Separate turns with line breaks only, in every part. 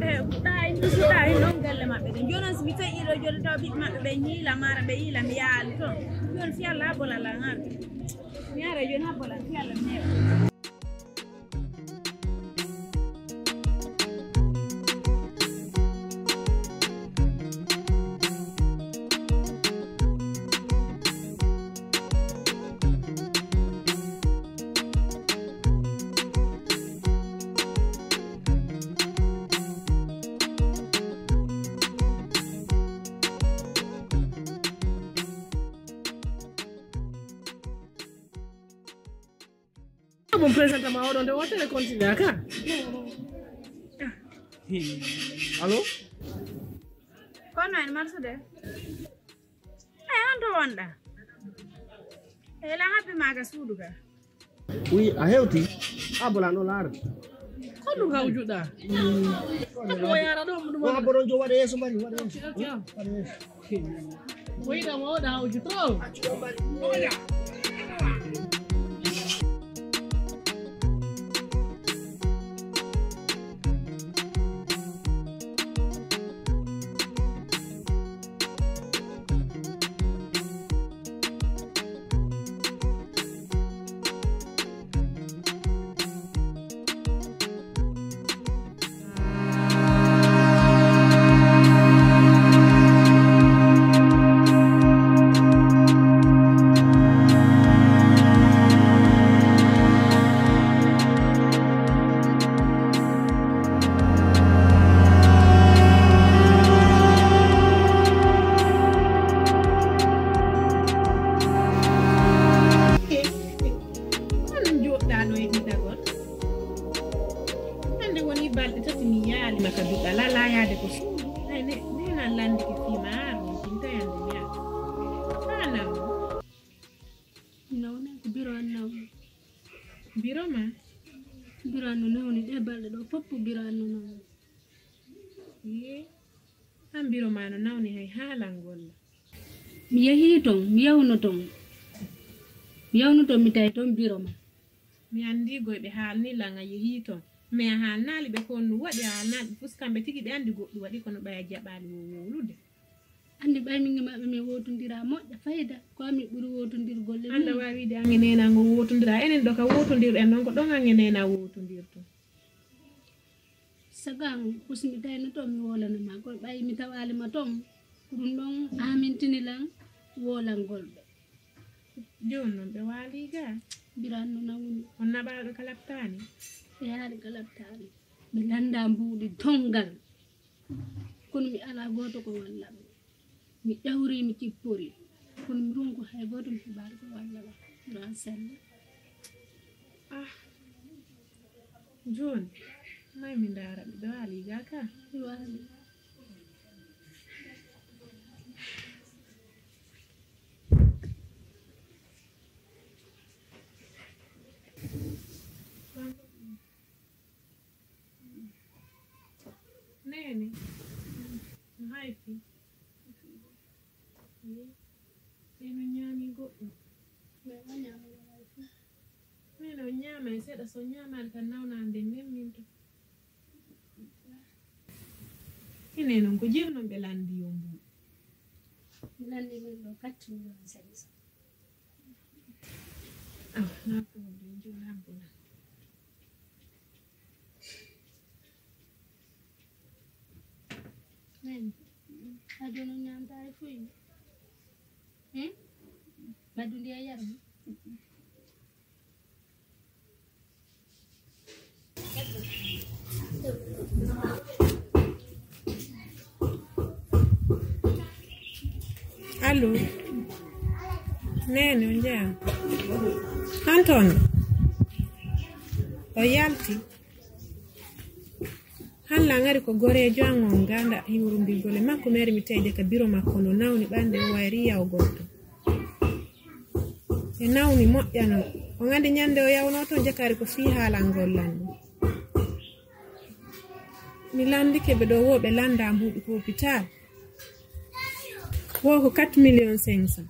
wadde dai non galle mabbe de jonas mi tayi do jol taw bit mabbe be nyila mara be yila mi yaali to jon fi Allah bola la ngar mi ara jon ha bola fi Allah ne
Bon présente ma on doit te continuer ka. Allô?
Kono en marsude. Ando wonda. La happy maga suduga.
Oui, a hewti. Abola no lar. Kono ga wujuda. Ko yara do mu
Wah boron jo wade yeso mari wade yeso.
Woi da mo da wujutro. Oya.
Birano non è bello, dopo birano non.
An biro ma no nawni hay halangolla.
Mi yahi ton, mi yawno ton. Mi yawno ton mi tay ton biro ma.
Mi andi goybe halni langa yehi ton. Me halnali be ko no wadi halnali fuskambe tigi be andi goddu wadi kono baya jabali wolude.
Andi bay mi ngama be mi wotondira modda fayda ko mi buri wotondir golle.
Anda wawi de angi nena ngo wotondira enen do ka wotondir en don ko don angi nena wotondirto.
Sagang kusmi tay no to mi wola no ma ko bay mi tawali ma tom dum don amintini lan wolan golbe.
Jonno be wali ga
birano nawuni
on nabaado kalaptani
yaade kalaptani be landa mbuudi tongal kono mi ala goto ko walla mi dawri mi cippori kono mi ronko hay goto mi baade ko walla ran sen
Jon may mi ndara be wali ga ka
wali
Nene haifi eno nyami goɗɗo mino nyama e seeɗa so nyamade tan nawnande memminto ine noon ko jimnon ɓe landi yo mbu
landi min ɗo 4 millions 500
nafude jonambula
men adono nyamta ay fuy madu dia yaram
allo nene on jaa Anton o yalti halla ngari ko gorejo angon ganda hiwrundigole makko meri mi tayde ka biro makko no nawni bande o wayri yaw goddo e nawni moƴƴano o ngandi nyande o yawno to jakari ko fi halangol lande mi landike be do wobe landa mbuɗi ko hôpital wo ko 4 millions 500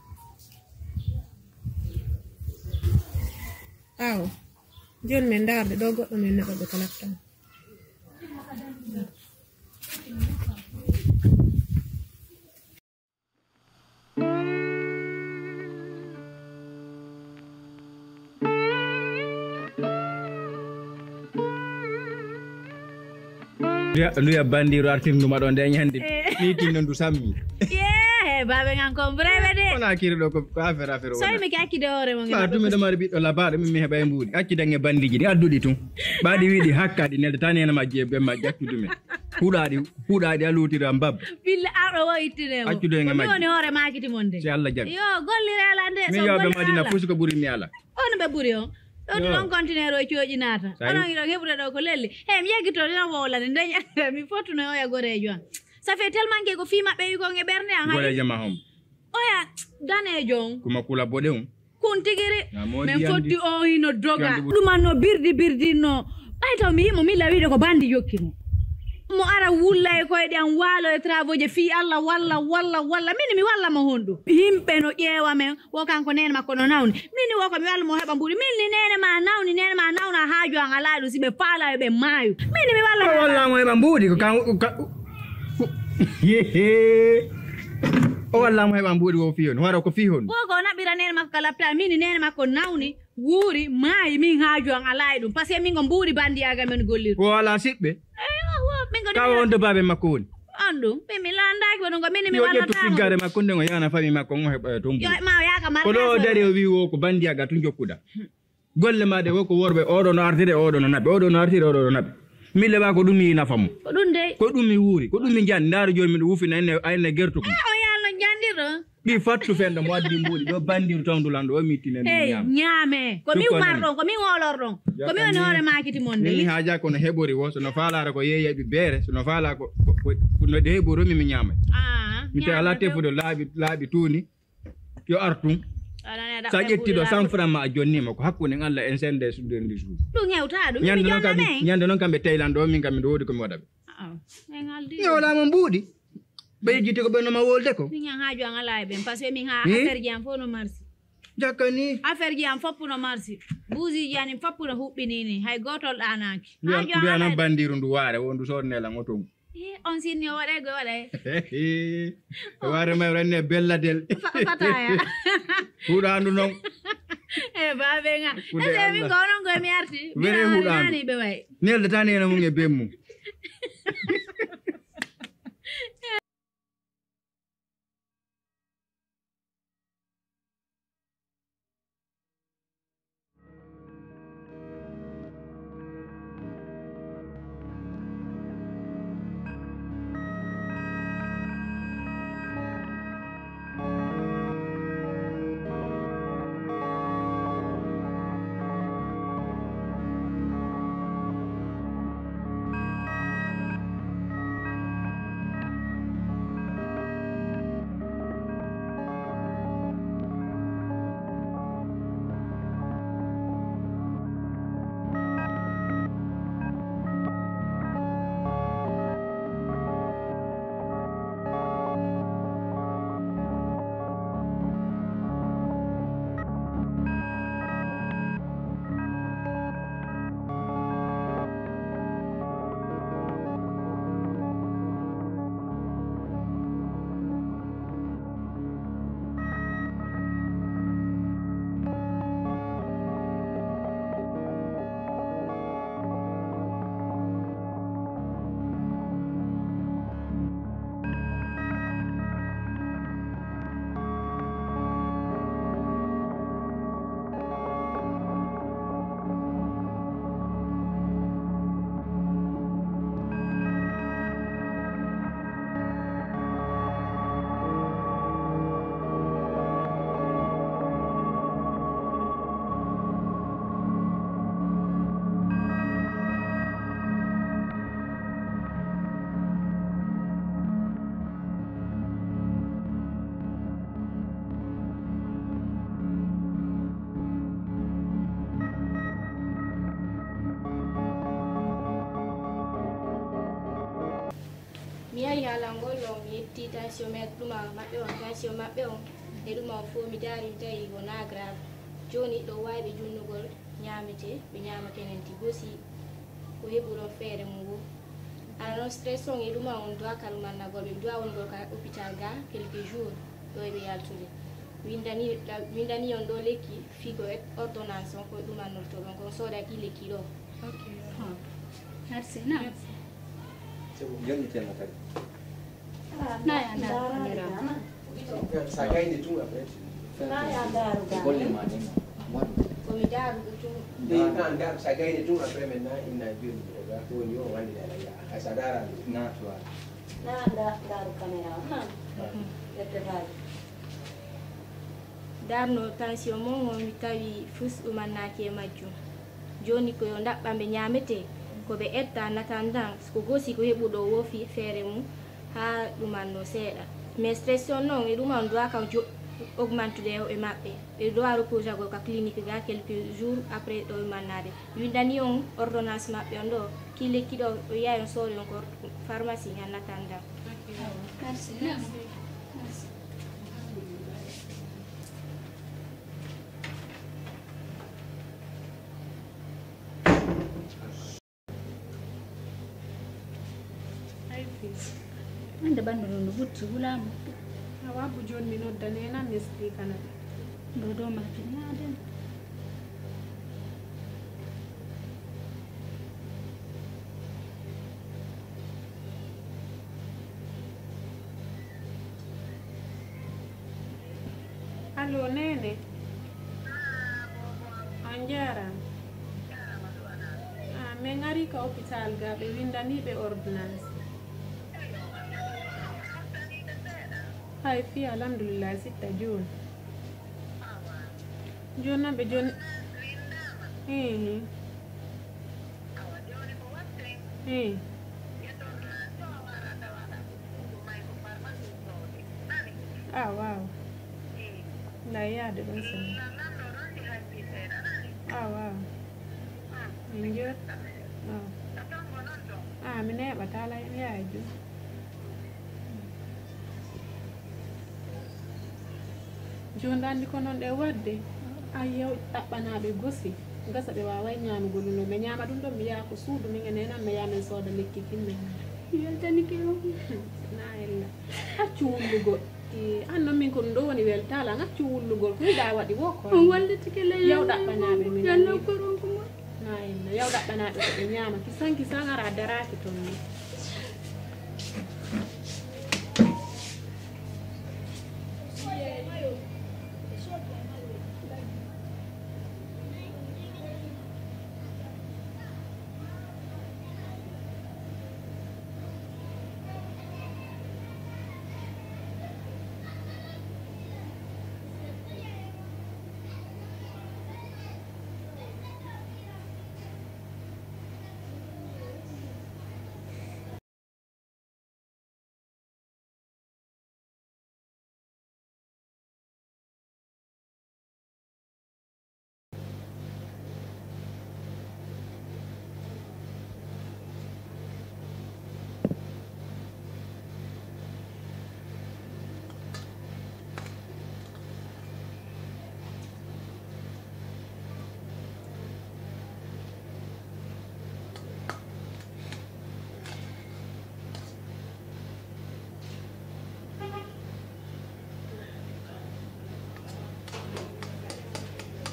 aw jon men darde do goddo men naba be kalaftan
Nduya bandiro artirnuma ɗo nde ñande ni tinno ndu sammi
baɓe gan ko breve de
wona kiriɗo ko affaire
so mi ki akkide hoore mo
ba tumi ɗo mari ɓiɗɗo labaɗo min mi heɓa e mbuuɗi accidan e bandiji ɗi adduɗi tun ɓaɗi wiiɗi hakkaɗi nelde tan ene majji e majji accudumen huuɗaɗi a luutira mbabba
billa arɗo wo ittinemo
accudo e majji
woni hoore makiti mon de
si Allah jaɓi
yo gollirela nde
min yawɓe madina pusi ko ɓuri mi ala
on ɓe ɓuri o ɗo ɗon continuer o cooƴi naata onon iɗo heɓude ɗo ko lelli mi yeggito ɗina wowlade ndeña mi fottuno oya gorejo an ça fait tellement que ko fi maɓɓe wi kon e ɓernde an
gorejo ma hom
oya danejo on
kuma kula boɗe on
kun tigiri min fotti o hino doga ɗumanno birdinno ɓay taw mi yimo milla wiide ko bandi jokkimo mo ara wulla e koyɗe an waalo e travaux je fi Allah walla min mi wallamo honɗum yimɓe no ƴeewa men wo kanko nene makko no nawni min wo ko mi walla mo heɓa mbuɗi min ni nene ma nawna haaju an ala ɗum si ɓe faala e ɓe maayu min mi wallamo
heɓa mbuɗi o wallamo heɓa mbuɗi wo fi on wara ko fi hon
wo ko naɓira nene makko ka lapta min nene makko nawni wuuri maayi min haaju an ala e ɗum par ce que min ko mbuɗi bandiyaga men gollirɗo
o ala siɓɓe kawo on to babe makko woni
andu mi landaki wono ko min mi
walla ƴettu figgare makko nden o yana fami makko on heɓa to
ma yaka mar
ko ɗo dari o wi wo ko bandiyaga tun jokkuɗa golle maɗe wo ko worɓe oɗo no artire oɗo no naɓe oɗo no artire oɗo no naɓe mille ba ko ɗum mi nafa mo
ko ɗum de
ko ɗum mi wuuri ko ɗum mi jandi ndaaro joni miɗo wufina enne gertu ko
o yalno jandirɗo
ɗi fattu fenɗo mo waddi mbuuɗi ɗo bandiru tawdulan ɗo o mittinen
ñaame ko min warɗon ko min wolorɗon ko min woni hoore makiti mon de
mi haaja kono heɓori wo sono faalare ko yeeyaɓi beere sono faala ko no ɗe heɓoromi mi ñaama mi tawi ala tefude laaɓi tuuni yo artum sa ƴettiɗo 100 francs ma a jonnima ko hakkude Allah en sende sudder ndi suudu
ɗum hewta ɗum
ñande noon kamɓe taylan ɗo min kam miɗo woodi komi waɗa ɓe ñewlama mbuuɗi ɓe yejjiti ko ɓennoma wolde ko
min han haaju an ala e ɓen par ce que min ha affaire ji an fof no marsi
jakkani
affaire ji an foppu no marsi buusiji an foppu no huɓɓinini hay gotol ɗanaki
mbiyanan bandiru ndu waare wo ndu sodnelan otongu
on sinni o waɗay go waɗay
waare may ranne belladel
fataya
huuɗandu noon
babe nga ese min ko onon koye mi arti
were huuɗandu
ɓe way
nelde tan ena mum e bemmum
mi yahi haalangol ɗo mi yetti tension ɗuma maɓɓe on tension maɓɓe on e ɗuma fof mi daari mi tawi wona grave joni ɗo wayɓe junnugol ñamete ɓe ñama kenenti gosi ko heɓuɗon feere mum wo ana noon stress on e ɗuma on dowa kalumannagol ɓe dowa wongol ka hôpital ga quelques jours ɗo eɓe yaltude windani on ɗo lekki figo ordonnance on koye ɗumannorto ɗon kon soodaki lekki ɗo
merci na
Jangan tiada tadi.
Nah, ada kamera.
Saya ini tu apa? Boleh mana?
Komidar itu.
Anda saya ini tu apa mana? Inna jun. Aku ni orang ni ada ya. Asadara. Nah tuan.
Nah, ada kamera. Nah. Betul.
Darno tension mo mi tawi fus umanaki e majjum joni ko yo dabɓamɓe ñamete ko ɓe etta natandan ko gosi ko heɓuɗo wofi feere mum ha ɗumanno seeɗa mais stression noon e ɗuman doit kam augmentude e maɓɓe ɓe doit reposer go ka clinique ga quelques jours après ɗo mannade windani on ordonnance maɓɓe on ɗo ki lekki ɗo o yahi on soori on ko pharmacie ha natandan.
Merci. Anda bandu no butti gulamu.
Awabu jon mi noddane nan nesdi kana.
Do ma tinade.
Allo nene. Anjara. Me ngari ka hôpital ga be windani be ordonnance. Hai fi alhamdulillah sitta June. June na be June. Ah wow. La ya de bensin. Ah wow. Injur. Mine batala ya ju. Jondan di konon de wadde ayew tabbanabe gosi gasa be wawai nyaamugo no me nyaama dum do mi ya ko suudu mi ngene nan me yamen soda lekki kinne
Yeltani ke o.
na ella accu wullugo anno min ko ndo woni weltala accu wullugol ko da wadi woko
On walliti ke le
yaw dabbanabe min
yalla ko ron ko mo.
na ella yaw dabbanabe ko be nyaama kisan ara daraki ton ni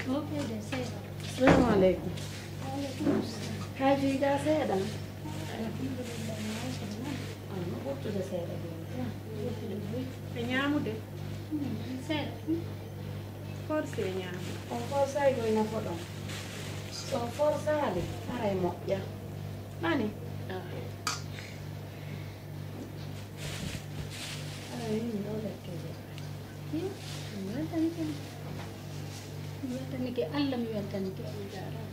Okay, de seda.
Assalamualaikum. Haji dah saya dah. Butuh dah saya dah.
be nyaamude
Seda.
forse be nyaamu
Forza io in foto. So forza ali. Arai mo ya.
mani
Arai ni dole ke.
Yeltani ke. Yeltani ke Allah mi yeltani ke.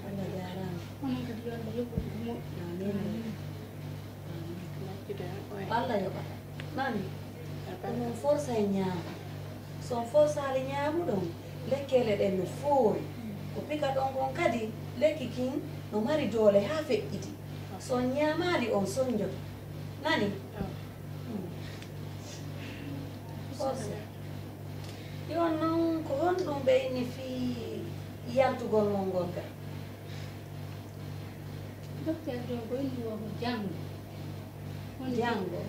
Ada jarang.
On ko di yalla yobo mo.
Amin.
kita
Allah ya Pak. Nani? Con forza nyama. So forza ali nyamu dong. Lekele den no furi. Ko pika don gon kadi leki kin no mari dole ha fe'iti. So nyamari on sonjo. Nani? Forza. Yo non ko hondum be ni fi yaltugol mon gonga.
Docteur do ko ni wo jango.
Jango.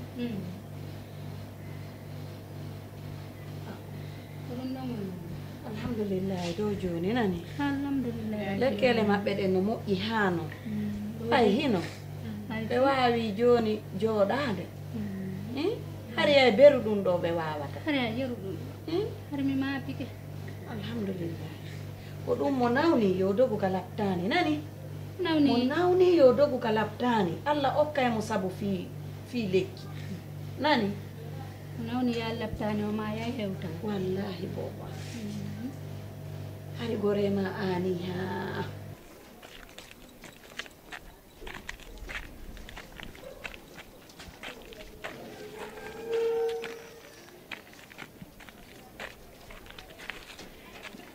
Alhamdulillah do joni nani.
Alhamdulillah.
Lekele mabbe den no moƴƴi hano. Ay hino.
Ay
ɓe wawi joni jooɗade hari e beru ɗum ɗo ɓe wawata
hari a yeru ɗum hari mi maapike
alhamdulillah ko ɗum mo nawni yo dogu ka laɓtani nani
nawni
mo nawni yo dogu ka laɓtani Allah okkay mo sabu fi lekki nani
nawni ya laɓtani o ma ya hewta
wallahi boba hari gorema ani ha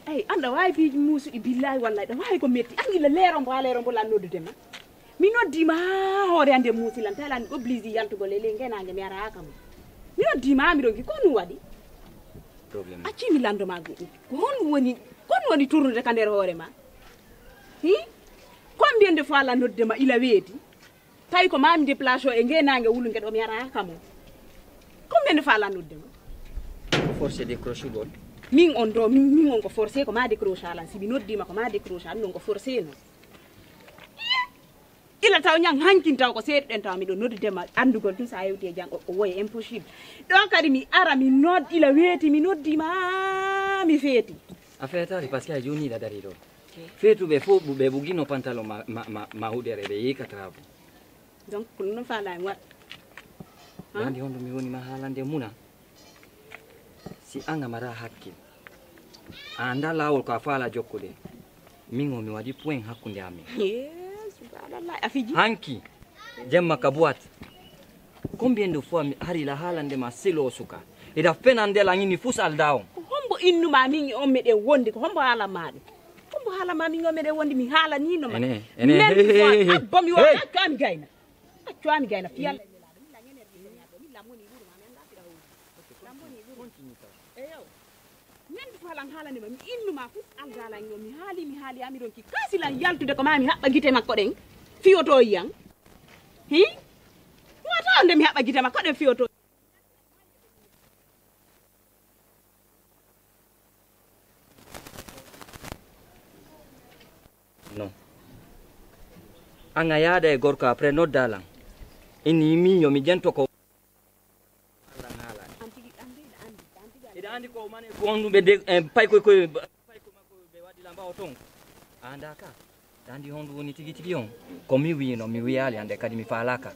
ay anda way bi musuɗi billahi wallahi ɗum hay ko metti angila leero mbo lan noddudema mi noddima hoore ande muusilan talani oblige yaltugo lele ngenage mi ara kam mi noddima miɗo gi ko ɗum waɗi accimi landoma goɗɗum ko honɗum woni tournude ka nder hoore ma combien de fois la noddema ila weeti tawi ko mami déplacé o e ngenage wulugue ɗo mi ara kam o combien de fois la noddema
forcé décroché ɗon
min on do min on ko forcé ko ma décroché alan si mi noddima ko ma décroché an non ko forcé no ila taw ñang hankin taw ko seeɗen taw miɗo noddidema andugol tum sa yewti e jang o woye impossible ɗon kadi mi ara mi nodd ila weeti mi noddima mi feeti
a feetari par ce que a joniɗa dari ɗo feetuɓe fof ɓe ɓugino pantalon ma huɗere ɓe yikatabo
donc ko noon falami waɗ
andi hondo mi wonima haalande muna si anga mara hakkil a anda lawol ko a faala jokkude min o mi waɗi point hakkude amin
subhanallah a fiji
hanki jemma ka boîte combien de fois hari la haalande ma selo suka ida fenande la ngini fus alda on
hombo innuma min on meɗen wondi ko hombo haala maɗum hombo haala ma min on meɗen wondi mi haala ni no ma ene abba mi wona kan gayna accuani gayna fiyal halan halande ma mi innuma fus aldala ngom mi haali ami ɗon ki kasilan yaltude ko ma mi haɓɓa guite makko ɗen fiyoto yiyan wata nde mi haɓɓa guite makko ɗen fiyoto
non anga yaada e gorko après noddalan inni miño mi jento ko andi ko mane ko onduɓe de pay koy makko ɓe waɗi lamba o ton anda ka andi hondu woni tigi tigi on ko mi wino mi wiyali ande kadi mi falaka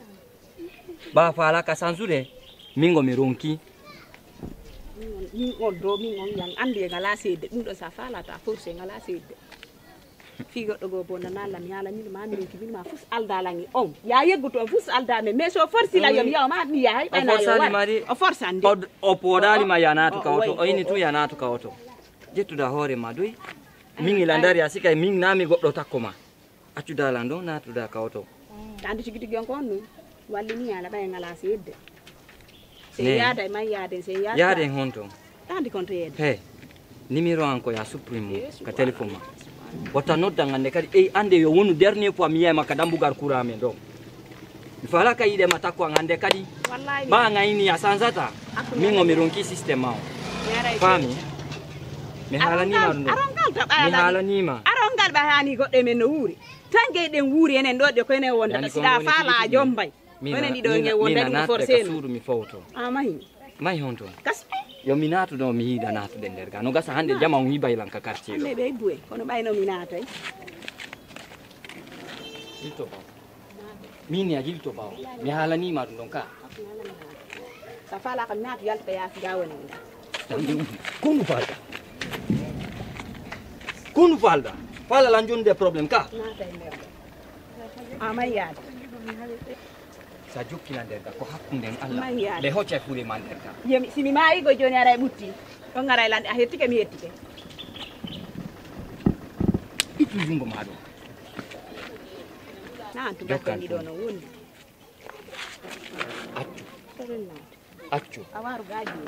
ba falaka sansude mingo mi ronki
min on do min on yang andi ngala seedde ɗum ɗo sa falata forcé ngala seedde fi goɗɗo go bo nanala mi hala min ma mi ronki min ma fus aldalangi on ya yegguto fus aldame mais so forci la yom yawma mi yahay ɓayna yo o force andi
o poɗali ma yanatu kawto o ini tu yanatu kawto jettuda hoore ma doy min ila dari a sikay min nami goɗɗo takko ma accudala ɗo natuda kawto
andi tigi tigi on ko on ɗum walli ni ala ɓay ngala seedde se yaada ma yaade se
yaade honto
andi konto yedde
he numéro an ko ya supprime ka téléphone ma wata nodda ngande kadi ande yo wonu dernier fois mi yema ka dambugar courant men do mi fala ka yide mata ko ngande kadi ba ngayni ya sanzata min o mi ronki système o fami mi halani ma ɗum mi halani ma
arongal ba hani goɗɗe men no wuuri tangue ɗen wuuri enen ɗo de ko enen wonda sida fala a jombay enen ɗiɗo nge wonda ɗum forcé
suudu mi fawto
mahi
honto yo mi naatu ɗo mi yiida naatude nder ga no gasa hande jama on yibaylan ka quartier ɗo
ɓe buwe kono ɓayno mi naatay
jilto baw min ya jilto baw mi haalanima ɗum ɗon ka
sa fala kam naatu yalta yaasi ga woni
konu falda fala lan jonde probléme ka
naatay nder amay yaade
sa jokkina nder ga ko hakkunden Allah le hocca fuure ma nder ga
yemi simi maayi go joni ara e ɓutti ɗon ngara e lande a hettike mi hettike
ittu jungo ma ɗo
nan tubatteni ɗo no wondi
accu
a waru gaji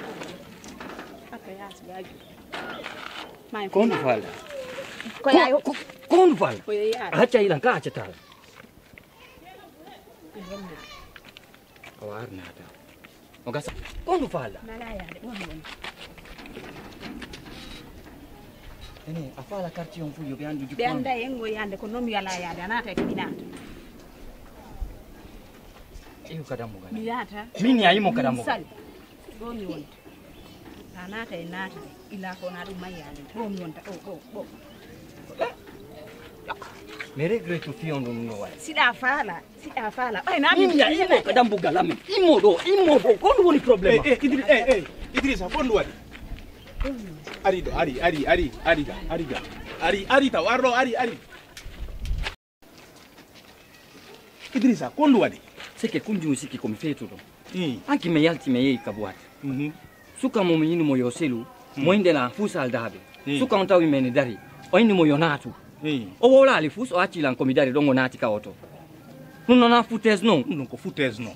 haka yas gaji
kondu falda kondu falda a hacca yilan ka accatala o arnata o gasa kondu falda ene a fala quartier on fu yoɓe andu
ɓe anda en go yande ko noon mi wala yaade a naata ko mi naata
iyo kadambu gala
miyata
mini ayimo kadambu
sal go mi wonta anata e nata ila ko na dum mayale go mi wonta o
me regret to fi on dum no way
sida fala ay na mi
mini ayimo kadambu gala me imo do ko woni problem
Idrissa bondu wadi ari ta warro ari Idrissa kondu wadi
seke kunju siki ko mi fetu do anki me yalti me yi kabwat suka mo mini mo yoselu mo inde na fusa aldabe suka on tawi meni dari o indi mo yonatu o wola ali fus o atilan ko mi dari dongo nati ka oto non na futes non
ko futes non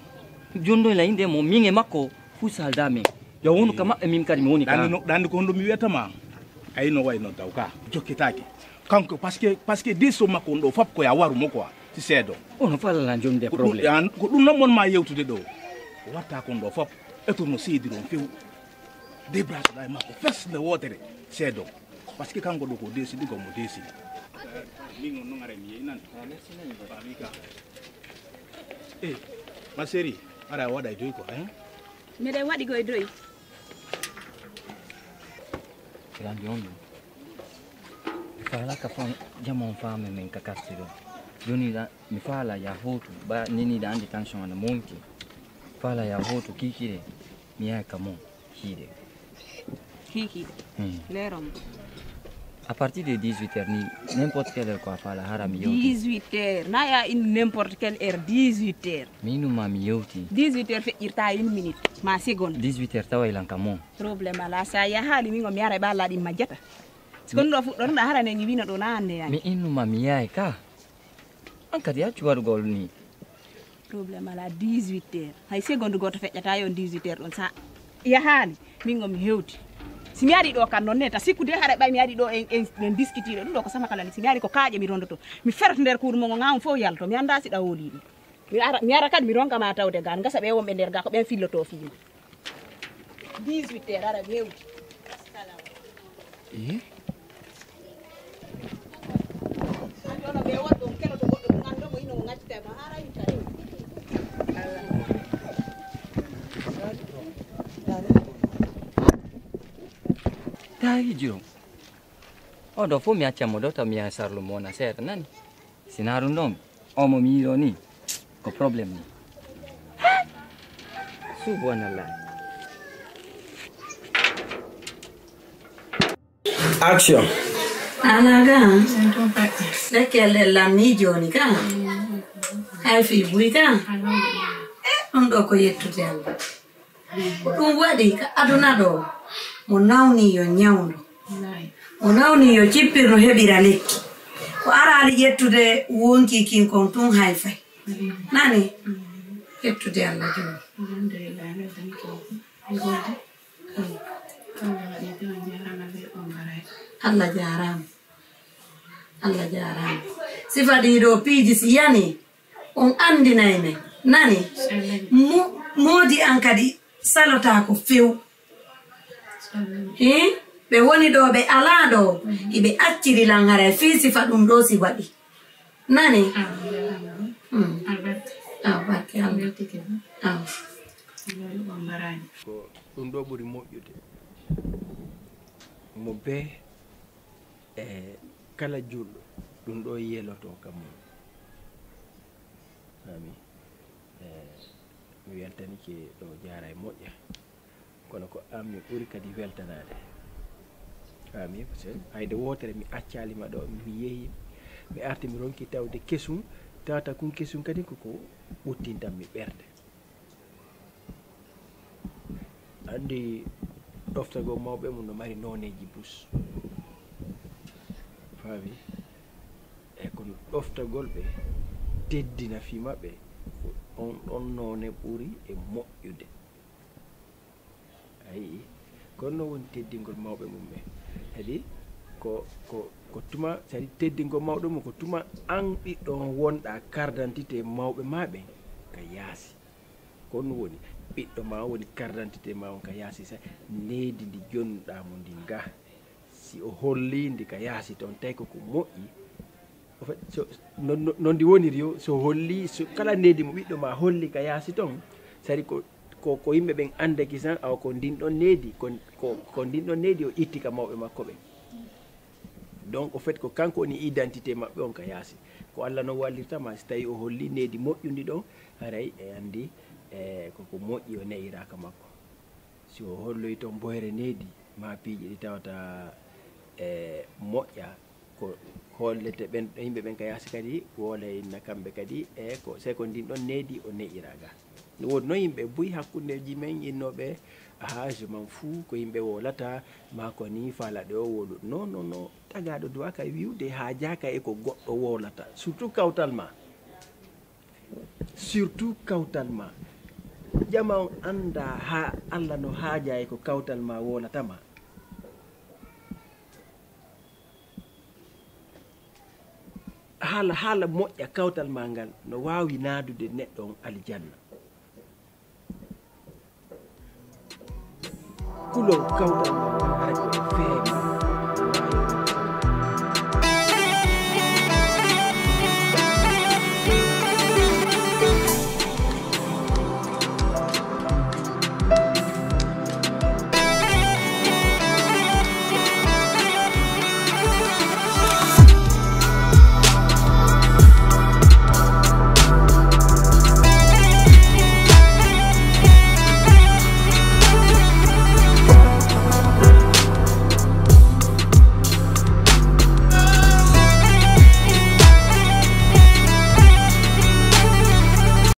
jondo la inde mo minge makko fusa aldame yo wonu kama mim kadi mi woni ka
dandi ko hondo mi wetama ay no way no dawka jokkitaake kanko parce que diso makko ndo fap ko ya waru mo quoi ci seedo
ono fala la jonde problème
ko dum non mon ma yewtude do watta ko ndo fap eto no seediro few débrasse day makko fess le wotere seedo parce que kanko do ko desidi ko mo desidi mi non ngare mi nan merci nani ba mi ka ma série ara wada doy ko hein
mi day wadi goy doy
grande homme fala ka fon jamon femme men ka kastiro joni da mi fala ya hotu ba nini da andi tension ana monti fala ya hotu kikire mi ya kamo kide
kiki lerom
à partir de 18h ni n'importe quelle heure quoi fala harami yoti
18h na ya in n'importe quelle heure 18h
minu mami yoti
18h fe irta 1 minute ma seconde
18h tawa ilan kamo
problème ala sa ya hali mi ngom yara ba la di majata secondo fu don da harane ni bina do na ande ya
mi inu mami yae ka ankadi ya chuwar gol ni
problème ala 18h hay seconde goto fe jata yon 18h don sa ya hali mi ngom hewti si mi ari do kan non neta sikude hare bay mi ari do en discuter dum do ko sama kala si mi ari ko kaaje mi rondoto mi ferto nder kuur mo ngam fo yalto mi anda si da woli mi ara kad mi ronka ma tawde gan ngasa be wombe nder ga ko ben filloto fiima 18h ara mi hewti andona be waddo kelo to goddo ngando mo ino ngacca ma ara yitare
dai jiro odo fo mi achamo dota mi asarlo mona seta nani sinaru ndom omo mi ni ko problem ni subhanallah
action
alaga lekele la ni joni ka hay fi buika ndo ko yettude Allah dum wadi ka aduna do mo nawni yo nyawdo mo nawni yo cippirno heɓira lekki ko araali ƴettude wonki kin kon tun hay fay nani ƴettude Allah joni Allah jarama sifadi ɗo piiji si yani on andinay men nani moodi an kadi salota ko few be woni do be ala do ibe acciri lan hare fi sifa dum do si wadi nani barke Allah
ko dum do buri moƴƴude mo be kala julɗo dum do yeloto kam ami mi weltani ke do jaara e moƴƴa kono ko ammi ɓuri kadi weltanade ami parce que hayde wotere mi accalima ɗo mi yeehi mi arti mi ronki tawde kesum tawata kun kesum kadi koko ɓuttintam mi ɓerde andi ɗoftago mawɓe mum no mari noneji bus faami e kono ɗoftagol ɓe teddina fi maɓɓe on none ɓuri e moƴƴude ayi kono woni teddingol mawɓe mum ɓe kadi ko tuma sadi teddingol mawɗo mum ko tuma an ɓiɗɗo wonɗa carte d'identité mawɓe maɓe ka yaasi kono woni ɓiɗɗo ma woni carte d'identité ma on ka yaasi sa leydi ndi jonnuɗamo ndi ga si o holli ndi ka yaasi toon tawi koko moƴƴi en fait so non di woniri yo so holli so kala nedi mo ɓiɗɗo ma holli ka yaasi ton sari ko yimɓe ɓen andaki san aw ko ndin ɗon nedi ko ndin ɗon nedi o itti ka mawɓe makko ɓen donc au fait ko kanko woni identité maɓɓe on ka yaasi ko Allah no wallirtama so tawi o holli nedi moƴƴundi ɗon haray e andi koko moƴƴi o neyiraka makko si o holloyi toon boyre nedi ma piiji ɗi tawata moƴƴa ko hollete ɓen yimɓe ɓen ka yaasi kadi wolayna kamɓe kadi ko sey ko ndin ɗon nedi o neyiraga woodi noon yimɓe buy hakkundeji men innoɓe aha je m'en fou ko yimɓe wolata ma ko ni falaɗe o wolu non non non tagaɗo dowa kay wiwde ha jaka e ko goɗɗo wolata surtout kawtal ma jama on anda ha Allah no haaja e ko kawtal ma wolatama haala moƴƴa kawtal ma ngal no wawi naadude neɗɗo on aljanna kulol kawtal ma hay ko feewi